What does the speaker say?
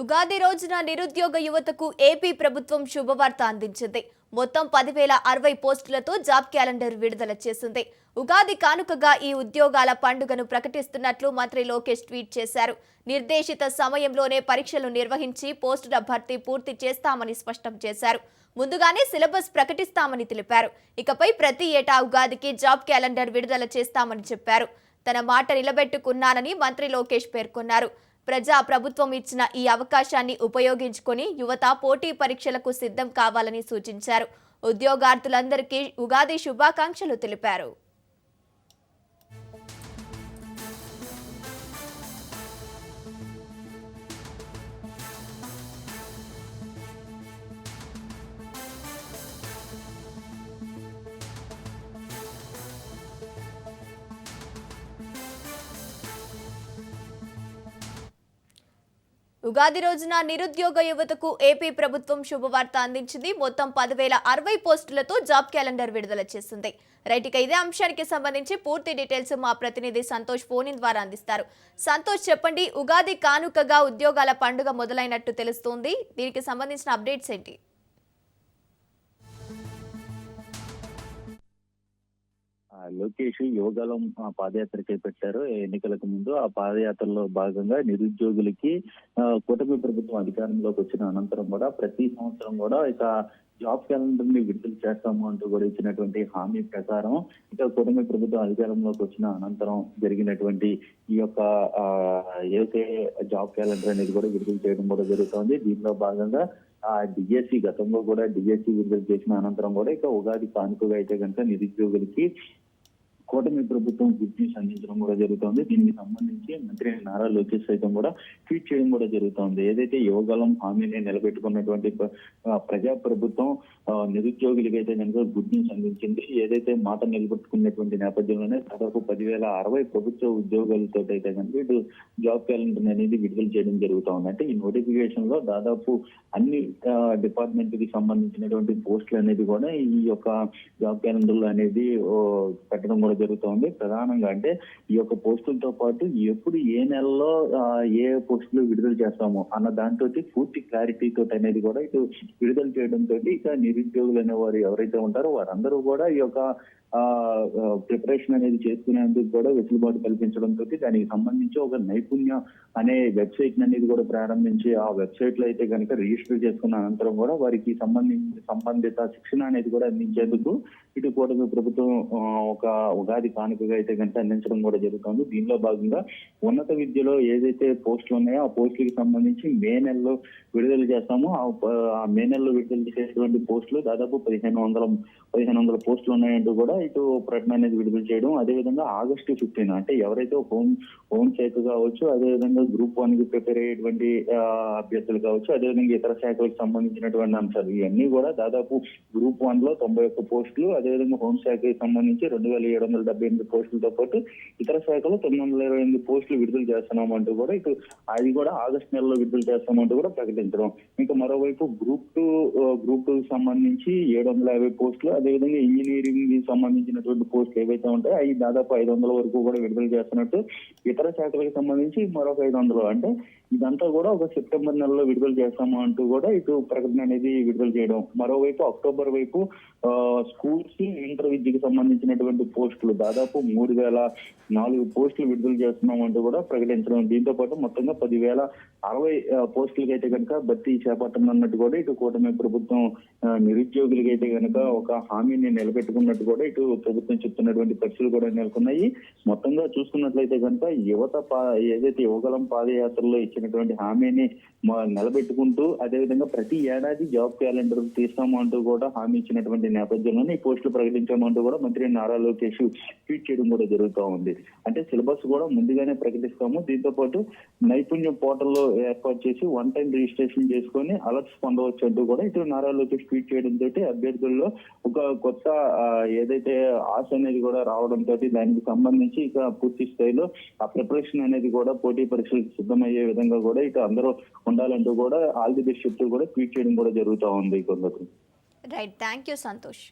ఉగాది రోజున నిరుద్యోగ యువతకు ఏపీ ప్రభుత్వం శుభవార్త అందించింది. మొత్తం 10,060 పోస్టులతో జాబ్ క్యాలెండర్ విడుదల చేసింది. ఉగాది కానుకగా ఈ ఉద్యోగాల పండుగను ప్రకటిస్తున్నట్లు మంత్రి లోకేష్ ట్వీట్ చేశారు. నిర్దేశిత సమయంలోనే పరీక్షలు నిర్వహించి పోస్టుల భర్తీ పూర్తి చేస్తామని స్పష్టం చేశారు. ముందుగానే సిలబస్ ప్రకటిస్తామని తెలిపారు. ఇకపై ప్రతి ఏటా ఉగాదికి జాబ్ క్యాలెండర్ విడుదల చేస్తామని చెప్పారు. తన మాట నిలబెట్టుకున్నానని మంత్రి లోకేష్ పేర్కొన్నారు. ప్రజా ప్రభుత్వం ఇచ్చిన ఈ అవకాశాన్ని ఉపయోగించుకొని యువత పోటీ పరీక్షలకు సిద్ధం కావాలని సూచించారు. ఉద్యోగార్థులందరికీ ఉగాది శుభాకాంక్షలు తెలిపారు. ఉగాది రోజున నిరుద్యోగ యువతకు ఏపీ ప్రభుత్వం శుభవార్త అందించింది. మొత్తం 10,060 పోస్టులతో జాబ్ క్యాలెండర్ విడుదల చేసింది. రైట్, ఇక ఇదే అంశానికి సంబంధించి పూర్తి డీటెయిల్స్ మా ప్రతినిధి సంతోష్ ఫోన్ ఇన్ ద్వారా అందిస్తారు. సంతోష్, చెప్పండి, ఉగాది కానుకగా ఉద్యోగాల పండుగ మొదలైనట్టు తెలుస్తోంది. దీనికి సంబంధించిన అప్డేట్స్ ఏంటి? లోకేష్ యోగాలం పాదయాత్ర చేపట్టారు ఎన్నికలకు ముందు. ఆ పాదయాత్రలో భాగంగా నిరుద్యోగులకి కూటమి ప్రభుత్వం అధికారంలోకి వచ్చిన అనంతరం కూడా ప్రతి సంవత్సరం కూడా ఇక జాబ్ క్యాలెండర్ ని విడుదల చేస్తాము అంటూ కూడా ఇచ్చినటువంటి హామీ ప్రకారం ఇక కూటమి ప్రభుత్వం అధికారంలోకి వచ్చిన అనంతరం జరిగినటువంటి ఈ యొక్క ఏదైతే జాబ్ క్యాలెండర్ అనేది కూడా విడుదల చేయడం కూడా జరుగుతుంది. దీనిలో భాగంగా డిఎస్సి గతంలో కూడా డిఎస్సి విడుదల చేసిన అనంతరం కూడా ఇక ఉగాది కానుకగా అయితే కనుక నిరుద్యోగులకి కూటమి ప్రభుత్వం గుడ్ న్యూస్ అందించడం కూడా జరుగుతుంది. దీనికి సంబంధించి మంత్రి నారా లోకేష్ సైతం కూడా ట్వీట్ చేయడం కూడా జరుగుతుంది. ఏదైతే యువగలం హామీని నిలబెట్టుకున్నటువంటి ప్రజా ప్రభుత్వం నిరుద్యోగులకి అయితే కనుక గుడ్ న్యూస్ అందించింది. ఏదైతే మాట నిలబెట్టుకున్నటువంటి నేపథ్యంలోనే దాదాపు 10,060 ప్రభుత్వ ఉద్యోగాలతో అయితే కనుక ఇటు జాబ్ క్యాలెండర్ అనేది విడుదల చేయడం జరుగుతుంది. అంటే ఈ నోటిఫికేషన్ లో దాదాపు అన్ని డిపార్ట్మెంట్ కి సంబంధించినటువంటి పోస్టులు అనేది కూడా ఈ యొక్క జాబ్ క్యాలెండర్ అనేది పెట్టడం కూడా జరుగుతుంది. ప్రధానంగా అంటే ఈ యొక్క పోస్టులతో పాటు ఎప్పుడు ఏ నెలలో ఏ పోస్టులు విడుదల చేస్తాము అన్న దాంతో పూర్తి క్లారిటీ తోటి అనేది కూడా ఇటు విడుదల చేయడంతో ఇక నిరుద్యోగులు అనే వారు ఎవరైతే ఉంటారో వారందరూ కూడా ఈ యొక్క ప్రిపరేషన్ అనేది చేసుకునేందుకు కూడా వెసులుబాటు కల్పించడంతో దానికి సంబంధించి ఒక నైపుణ్య అనే వెబ్సైట్ అనేది కూడా ప్రారంభించి ఆ వెబ్సైట్ లో అయితే కనుక రిజిస్టర్ చేసుకున్న అనంతరం కూడా వారికి సంబంధిత శిక్షణ అనేది కూడా అందించేందుకు ఇటు కూటమి ప్రభుత్వం ఒక ఉగాది కానుకగా అయితే కనుక అందించడం కూడా జరుగుతుంది. దీనిలో భాగంగా ఉన్నత విద్యలో ఏదైతే పోస్టులు ఉన్నాయో ఆ పోస్టులకు సంబంధించి మే నెలలో విడుదల చేస్తామో ఆ మే నెలలో విడుదల చేసేటువంటి పోస్టులు దాదాపు 1,500 పోస్టులు ఉన్నాయంటూ కూడా ఇటు ప్రకటన అనేది విడుదల చేయడం. అదేవిధంగా August 15 అంటే ఎవరైతే హోమ్ శాఖ కావచ్చు, అదేవిధంగా గ్రూప్ 1 కి ప్రిపేర్ అయ్యేటువంటి అభ్యర్థులు కావచ్చు, అదేవిధంగా ఇతర శాఖలకు సంబంధించినటువంటి అంశాలు ఇవన్నీ కూడా దాదాపు గ్రూప్ 1 లో 91 పోస్టులు, అదేవిధంగా హోం శాఖకి సంబంధించి 2,778 పోస్టులతో పాటు ఇతర శాఖలో 928 పోస్టులు విడుదల చేస్తున్నామంటూ కూడా ఇటు అది కూడా ఆగస్టు నెలలో విడుదల చేస్తామంటూ కూడా ప్రకటించడం. ఇంకా మరోవైపు గ్రూప్ 2 కి సంబంధించి 750 పోస్టులు, అదేవిధంగా ఇంజనీరింగ్ కి సంబంధించినటువంటి పోస్టులు ఏవైతే ఉంటాయో అవి దాదాపు 500 వరకు కూడా విడుదల చేస్తున్నట్టు, ఇతర శాఖలకు సంబంధించి మరొక 500. అంటే ఇదంతా కూడా ఒక సెప్టెంబర్ నెలలో విడుదల చేస్తాము అంటూ కూడా ఇటు ప్రకటన అనేది విడుదల చేయడం. మరోవైపు అక్టోబర్ వైపు స్కూల్స్ ఇంటర్ విద్యకు సంబంధించినటువంటి పోస్టులు దాదాపు 3,004 పోస్టులు విడుదల చేస్తున్నాం అంటూ కూడా ప్రకటించడం. దీంతో పాటు మొత్తంగా 10,060 పోస్టులకి అయితే కనుక భర్తీ చేపట్టనున్నట్టు కూడా ఇటు కూటమి ప్రభుత్వం నిరుద్యోగులకి అయితే కనుక ఒక హామీని నిలబెట్టుకున్నట్టు కూడా ఇటు ప్రభుత్వం చెప్తున్నటువంటి పరిస్థితులు కూడా నెలకొన్నాయి. మొత్తంగా చూసుకున్నట్లయితే కనుక యువత ఏదైతే యువగలం పాదయాత్రలో ఇచ్చినటువంటి హామీని నిలబెట్టుకుంటూ అదేవిధంగా ప్రతి ఏడాది జాబ్ క్యాలెండర్ తీస్తాము అంటూ కూడా హామీ ఇచ్చినటువంటి నేపథ్యంలోనే ఈ పోస్టులు ప్రకటించామంటూ కూడా మంత్రి నారా లోకేష్ ట్వీట్ చేయడం కూడా జరుగుతూ ఉంది. అంటే సిలబస్ కూడా ముందుగానే ప్రకటిస్తాము. దీంతో పాటు నైపుణ్య పోర్టల్లో ఏర్పాటు చేసి 1 టైం రిజిస్ట్రేషన్ చేసుకొని అలర్ట్స్ పొందవచ్చు అంటూ కూడా ఇటు నారా లోకేష్ ట్వీట్ చేయడంతో అభ్యర్థుల్లో ఒక కొత్త ఏదైతే ఆశ అనేది కూడా రావడంతో దానికి సంబంధించి ఇక పూర్తి స్థాయిలో ఆ ప్రిపరేషన్ అనేది కూడా పోటీ పరీక్షలకు సిద్ధమయ్యే విధంగా కూడా ఇక అందరూ ఉండాలంటూ కూడా ఆల్ ది బెస్ట్ చెప్తూ కూడా ట్వీట్ చేయడం కూడా జరుగుతూ ఉంది. Right, thank you Santosh.